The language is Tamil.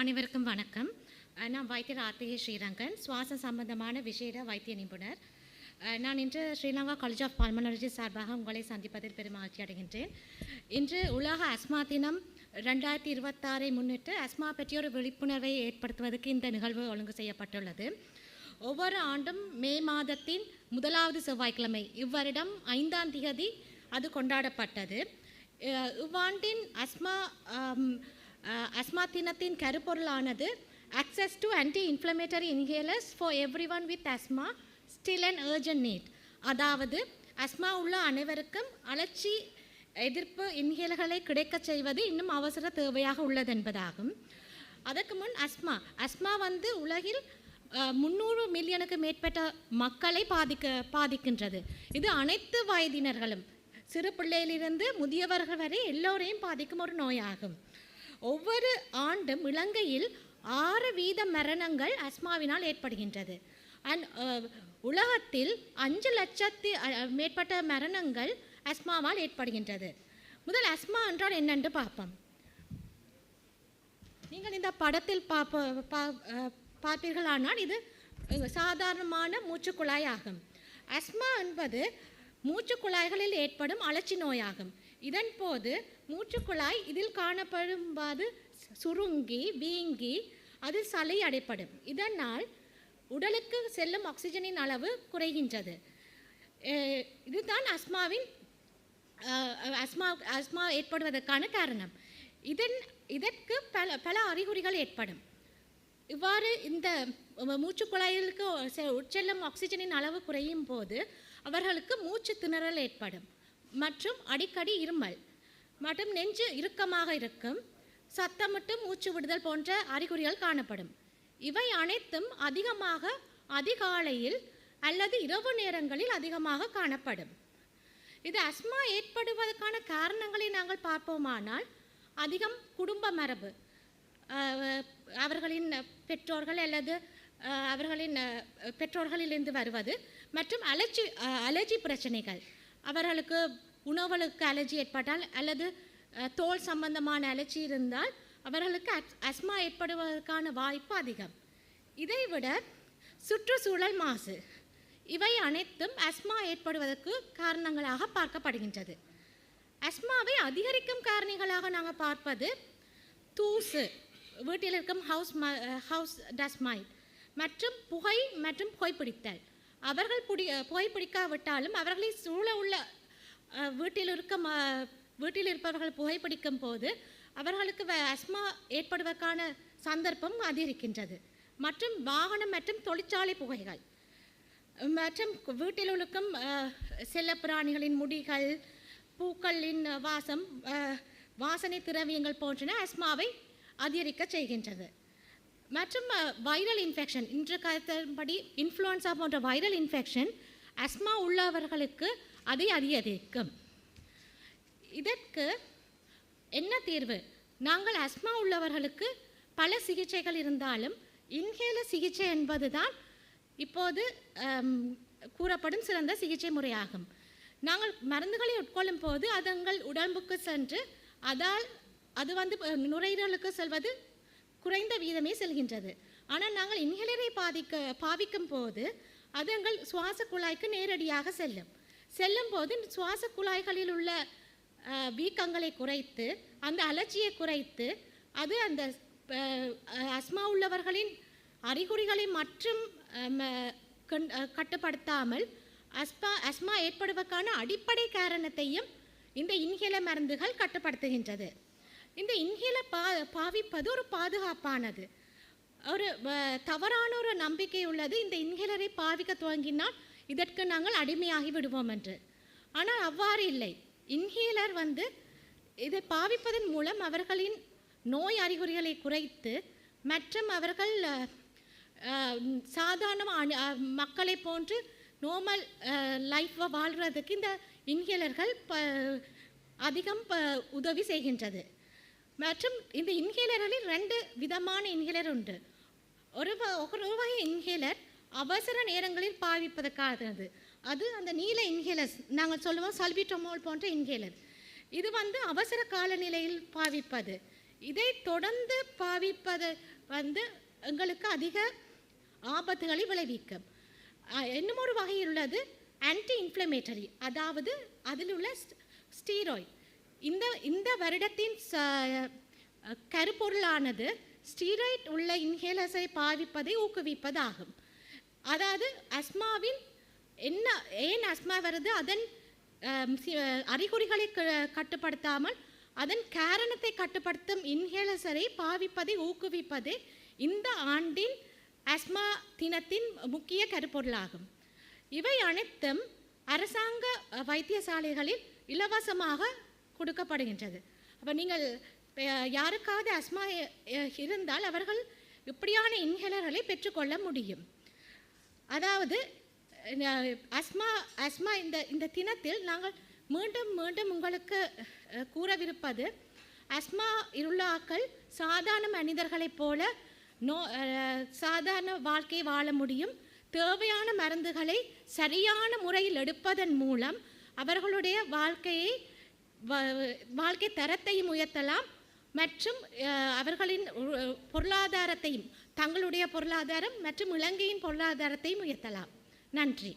அனைவருக்கும் வணக்கம். நான் வைத்தியர் ஆர்த்திகை ஸ்ரீரங்கன், சுவாச சம்பந்தமான விசேட வைத்திய நிபுணர். நான் இன்று ஸ்ரீலங்கா காலேஜ் ஆஃப் பல்மனாலஜி சார்பாக உங்களை சந்திப்பதில் பெருமகிழ்ச்சி அடைகின்றேன். இன்று உலக அஸ்மா தினம் 2026 முன்னிட்டு அஸ்மா பற்றிய ஒரு விழிப்புணர்வை ஏற்படுத்துவதற்கு இந்த நிகழ்வு ஒழுங்கு செய்யப்பட்டுள்ளது. ஒவ்வொரு ஆண்டும் மே மாதத்தின் முதலாவது செவ்வாய்க்கிழமை இவ்வருடம் 5ஆம் தேதி அது கொண்டாடப்பட்டது. இவ்வாண்டின் அஸ்மா தினத்தின் கருப்பொருளானது access to anti-inflammatory inhalers for everyone with asthma still an urgent need. அதாவது அஸ்மா உள்ள அனைவருக்கும் அழற்சி எதிர்ப்பு இன்ஹேலர்களை கிடைக்கச் செய்வது இன்னும் அவசர தேவையாக உள்ளது என்பதாகும். அதற்கு முன் அஸ்மா உலகில் 300 மில்லியனுக்கு மேற்பட்ட மக்களை பாதிக்கின்றது. இது அனைத்து வயதினர்களும் சிறு பிள்ளையிலிருந்து முதியவர்கள் வரை எல்லோரையும் பாதிக்கும் ஒரு நோயாகும். ஒவ்வொரு ஆண்டும் இலங்கையில் 6% மரணங்கள் அஸ்மாவினால் ஏற்படுகின்றது. உலகத்தில் 5 லட்சத்து மேற்பட்ட மரணங்கள் அஸ்மாவால் ஏற்படுகின்றது. முதல் அஸ்மா என்றால் என்னென்று பார்ப்போம். நீங்கள் இந்த படத்தில் பார்ப்பீர்களானால் இது சாதாரணமான மூச்சுக்குழாய் ஆகும். அஸ்மா என்பது மூச்சுக்குழாய்களில் ஏற்படும் அழற்சி நோயாகும். இதன் போது மூச்சுக்குழாய் இதில் காணப்படும்போது சுருங்கி வீங்கி அதில் சளி அடைப்படும். இதனால் உடலுக்கு செல்லும் ஆக்சிஜனின் அளவு குறைகின்றது. இதுதான் அஸ்மா ஏற்படுவதற்கான காரணம். இதற்கு பல அறிகுறிகள் ஏற்படும். இவ்வாறு இந்த மூச்சுக்குழாய்களுக்கு உட்செல்லும் ஆக்சிஜனின் அளவு குறையும் போது அவர்களுக்கு மூச்சு திணறல் ஏற்படும் மற்றும் அடிக்கடி இருமல் மற்றும் நெஞ்சு இறுக்கமாக இருக்கும், சத்தமிட்டு மூச்சு விடுதல் போன்ற அறிகுறிகள் காணப்படும். இவை அனைத்தும் அதிகாலையில் அல்லது இரவு நேரங்களில் அதிகமாக காணப்படும். இது அஸ்மா ஏற்படுவதற்கான காரணங்களை நாங்கள் பார்ப்போமானால் அதிகம் குடும்ப மரபு, அவர்களின் பெற்றோர்கள் அல்லது அவர்களின் பெற்றோர்களிலிருந்து வருவது மற்றும் அலர்ஜி பிரச்சனைகள், அவர்களுக்கு உணவுகளுக்கு அலர்ஜி ஏற்பட்டால் அல்லது தோல் சம்பந்தமான அலர்ஜி இருந்தால் அவர்களுக்கு அஸ்மா ஏற்படுவதற்கான வாய்ப்பு அதிகம். இதைவிட சுற்றுச்சூழல் மாசு, இவை அனைத்தும் அஸ்மா ஏற்படுவதற்கு காரணங்களாக பார்க்கப்படுகின்றது. அஸ்மாவை அதிகரிக்கும் காரணிகளாக நாங்கள் பார்ப்பது தூசு, வீட்டில் இருக்கும் ஹவுஸ் டஸ்ட் மைட் மற்றும் புகை மற்றும் புகைப்பிடித்தல். அவர்கள் புகைப்பிடிக்காவிட்டாலும் அவர்களை சூழ உள்ள வீட்டில் இருப்பவர்கள் புகைப்பிடிக்கும் போது அவர்களுக்கு அஸ்மா ஏற்படுவதற்கான சந்தர்ப்பம் அதிகரிக்கின்றது. மற்றும் வாகனம் மற்றும் தொழிற்சாலை புகைகள் மற்றும் வீட்டில் இருக்கும் செல்ல பிராணிகளின் முடிகள், பூக்களின் வாசனை திரவியங்கள் போன்றன அஸ்மாவை அதிகரிக்க செய்கின்றது. மற்றும் வைரல் இன்ஃபெக்ஷன், இன்று கருத்தின்படி இன்ஃப்ளூயன்ஸா போன்ற வைரல் இன்ஃபெக்ஷன் அஸ்மா உள்ளவர்களுக்கு அதை அதிகரிக்கும். இதற்கு என்ன தீர்வு? நாங்கள் அஸ்மா உள்ளவர்களுக்கு பல சிகிச்சைகள் இருந்தாலும் இன்ஹேலர் சிகிச்சை என்பது தான் இப்போது கூறப்படும் சிறந்த சிகிச்சை முறையாகும். நாங்கள் மருந்துகளை உட்கொள்ளும் போது அது எங்கள் உடம்புக்கு சென்று அது நுரையீரலுக்கு செல்வது குறைந்த வீதமே செல்கின்றது. ஆனால் நாங்கள் இன்ஹேலரை பாவிக்கும் போது அது எங்கள் சுவாச குழாய்க்கு நேரடியாக செல்லும் போது சுவாச குழாய்களில் உள்ள வீக்கங்களை குறைத்து அந்த அலர்ச்சியை குறைத்து அது அந்த அஸ்மா உள்ளவர்களின் அறிகுறிகளை மற்றும் கட்டுப்படுத்தாமல் அஸ்மா ஏற்படுவதற்கான அடிப்படை காரணத்தையும் இந்த இன்ஹேலர் மருந்துகள் கட்டுப்படுத்துகின்றது. இந்த இன்ஹேலர் பாவிப்பது ஒரு பாதுகாப்பானது. ஒரு தவறான ஒரு நம்பிக்கை உள்ளது, இந்த இன்ஹேலரை பாவிக்க துவங்கினால் இதற்கு நாங்கள் அடிமையாகி விடுவோம் என்று. ஆனால் அவ்வாறு இல்லை. இன்ஹேலர் இதை பாவிப்பதன் மூலம் அவர்களின் நோய் அறிகுறிகளை குறைத்து மற்றும் அவர்கள் சாதாரண மக்களை போன்று நார்மல் லைஃப்பை வாழ்கிறதுக்கு இந்த இன்ஹேலர்கள் அதிகம் உதவி செய்கின்றது. மற்றும் இந்த இன்ஹேலர்களில் 2 விதமான இன்ஹேலர் உண்டு. ஒரு வகை இன்ஹேலர் அவசர நேரங்களில் பாவிப்பதற்கானது. அது அந்த நீல இன்ஹேலர்ஸ், நாங்கள் சொல்லுவோம் சல்பிட்டமோல் போன்ற இன்ஹேலர். இது அவசர கால நிலையில் பாவிப்பது. இதை தொடர்ந்து பாவிப்பது எங்களுக்கு அதிக ஆபத்துகளை விளைவிக்கும். இன்னும் ஒரு வகையில் உள்ளது ஆன்டி இன்ஃப்ளமேட்டரி, அதாவது அதில் உள்ள ஸ்டீராய்ட். இந்த வருடத்தின் கருப்பொருளானது ஸ்டீராய்ட் உள்ள இன்ஹேலர்ஸை பாவிப்பதை ஊக்குவிப்பதாகும். அதாவது அஸ்மாவில் ஏன் அஸ்மா வருது, அதன் அறிகுறிகளை கட்டுப்படுத்தாமல் அதன் காரணத்தை கட்டுப்படுத்தும் இன்ஹேலர்ஸை பாவிப்பதை ஊக்குவிப்பதே இந்த ஆண்டின் அஸ்மா தினத்தின் முக்கிய கருப்பொருளாகும். இவை அனைத்தும் அரசாங்க வைத்தியசாலைகளில் இலவசமாக கொடுக்கப்படுகின்றது. அப்போ நீங்கள் யாருக்காவது அஸ்மா இருந்தால் அவர்கள் இப்படியான இன்ஹேலர்களை பெற்றுக்கொள்ள முடியும். அதாவது அஸ்மா இந்த தினத்தில் நாங்கள் மீண்டும் மீண்டும் உங்களுக்கு கூறவிருப்பது, அஸ்மா உள்ளாக்கள் சாதாரண மனிதர்களைப் போல சாதாரண வாழ்க்கை வாழ முடியும். தேவையான மருந்துகளை சரியான முறையில் எடுப்பதன் மூலம் அவர்களுடைய வாழ்க்கை தரத்தையும் உயர்த்தலாம் மற்றும் அவர்களின் பொருளாதாரத்தையும், தங்களுடைய பொருளாதாரம் மற்றும் இலங்கையின் பொருளாதாரத்தையும் உயர்த்தலாம். நன்றி.